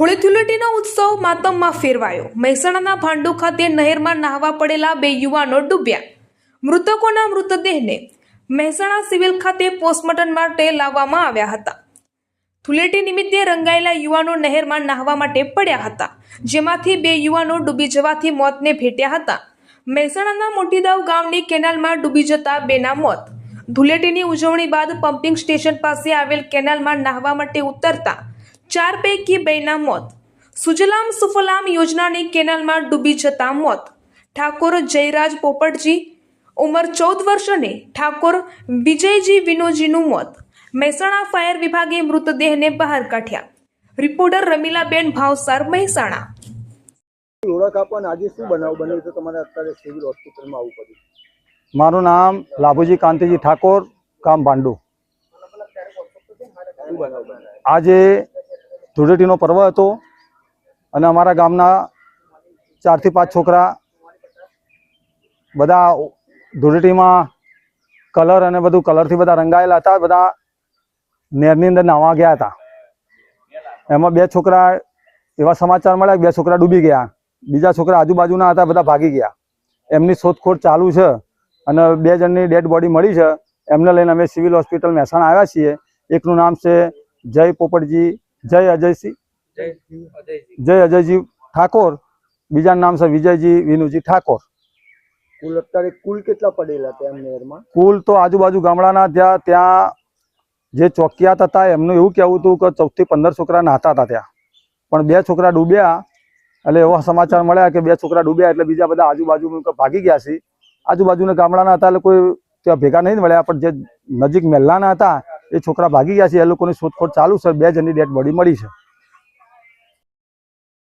હોળી ધૂળેટીનો ઉત્સવ માતમમાં ફેરવાયો। મહેસાણાના ભાંડુ ખાતે નહેરમાં નહાવા પડેલા 2 યુવાનો ડૂબ્યા। મૃતકોના મૃતદેહને મહેસાણા સિવિલ ખાતે પોસ્ટમોર્ટમ માટે લાવવામાં આવ્યા હતા। ધૂળેટી નિમિત્તે રંગાયેલા યુવાનો નહેરમાં નહાવા માટે પડ્યા હતા, જેમાંથી 2 યુવાનો ડૂબી જવાથી મોતને ભેટ્યા હતા। મહેસાણાના મોટીદાવ ગામની કેનાલમાં ડૂબી જતા 2ના મોત। ધૂળેટીની ઉજવણી બાદ પમ્પિંગ સ્ટેશન પાસે આવેલ કેનાલમાં નહાવા માટે ઉતરતા 4 પૈકી 2ના મોત। સુજલામ સુફલામ યોજનાની કેનાલમાં ડૂબી જતા મોત। ઠાકોર જયરાજ પોપટજી ઉંમર 14 વર્ષ અને ઠાકોર વિજયજી વિનોજીનું મોત। મહેસાણા ફાયર વિભાગે મૃતદેહને બહાર કાઢ્યા। રિપોર્ટર રમીલાબેન ભાવસાર, મહેસાણા। ઓળખ આપો અને આજે શું બનાવ બન્યો તો તમારે અત્યારે સિવિલ હોસ્પિટલમાં આવવું પડ્યું? મારું નામ લાભુજી કાંતિજી ઠાકોર, ગામ ભાંડુ। શું બનાવ બન્યો? આજે ધૂળેટીનો પર્વ હતો અને અમારા ગામના 4 થી 5 છોકરા બધા ધૂળેટીમાં કલર અને બધું કલરથી બધા રંગાયેલા હતા। બધા નહેરની અંદર નાહવા ગયા હતા। એમાં 2 છોકરા એવા સમાચાર મળ્યા કે 2 છોકરા ડૂબી ગયા। બીજા છોકરા આજુબાજુના હતા, બધા ભાગી ગયા। એમની શોધખોળ ચાલુ છે અને 2 જણની ડેડ બોડી મળી છે। એમને લઈને અમે સિવિલ હોસ્પિટલ મહેસાણા આવ્યા છીએ। એકનું નામ છે જય પોપટજી, જય અજયજી ઠાકોર, બીજાનું નામ છે વિજયજી વિનુજી ઠાકોર। કુલ અત્યારે કેટલા પડેલા હતા એમ નહેરમાં? કુલ તો આજુબાજુ ગામડાના ત્યાં જે ચોકિયાત હતા એમનું એવું કહેવું હતું કે 14 થી 15 છોકરા નહાતા હતા ત્યાં, પણ 2 છોકરા ડૂબ્યા। એટલે એવા સમાચાર મળ્યા કે 2 છોકરા ડૂબ્યા એટલે બીજા બધા આજુબાજુ ભાગી ગયા છે। આજુબાજુના ગામડાના હતા એટલે કોઈ ત્યાં ભેગા નહીં મળ્યા, પણ જે નજીક મહેલાના હતા એ છોકરા ભાગી ગયા છે। એ લોકોની શોધખોળ ચાલુ છે। 2 જણની ડેડ બોડી મળી છે।